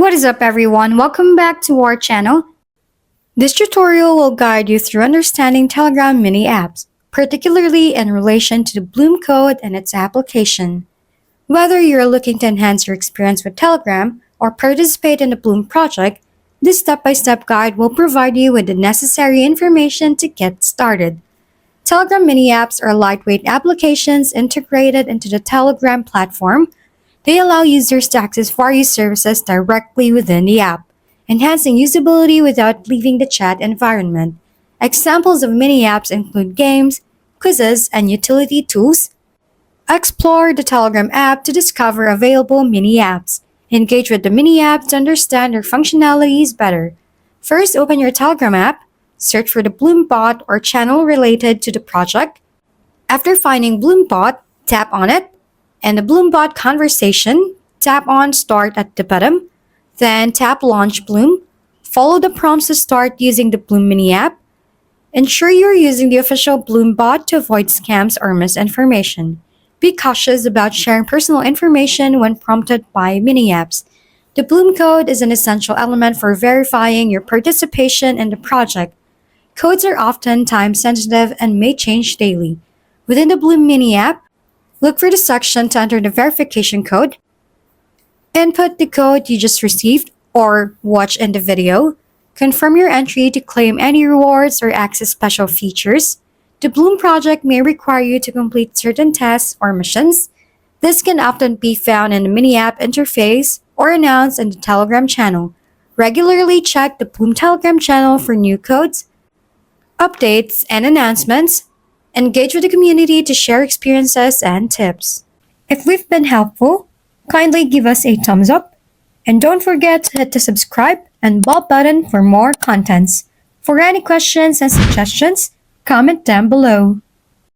What is up everyone? Welcome back to our channel. This tutorial will guide you through understanding Telegram mini apps, particularly in relation to the Bloom code and its application. Whether you're looking to enhance your experience with Telegram or participate in the Bloom project, this step-by-step guide will provide you with the necessary information to get started. Telegram mini apps are lightweight applications integrated into the Telegram platform. They allow users to access various services directly within the app, enhancing usability without leaving the chat environment. Examples of mini apps include games, quizzes, and utility tools. Explore the Telegram app to discover available mini apps. Engage with the mini app to understand their functionalities better. First, open your Telegram app, search for the Bloom bot or channel related to the project. After finding Bloom bot, tap on it. In the Bloom bot conversation, tap on Start at the bottom, then tap Launch Bloom. Follow the prompts to start using the Bloom mini app. Ensure you are using the official Bloom bot to avoid scams or misinformation. Be cautious about sharing personal information when prompted by mini apps. The Bloom code is an essential element for verifying your participation in the project. Codes are often time-sensitive and may change daily. Within the Bloom mini app, look for the section to enter the verification code. Input the code you just received or watch in the video. Confirm your entry to claim any rewards or access special features. The Bloom project may require you to complete certain tasks or missions. This can often be found in the mini app interface or announced in the Telegram channel. Regularly check the Bloom Telegram channel for new codes, updates, and announcements. Engage with the community to share experiences and tips. If we've been helpful, kindly give us a thumbs up. And don't forget to hit the subscribe and bell button for more contents. For any questions and suggestions, comment down below.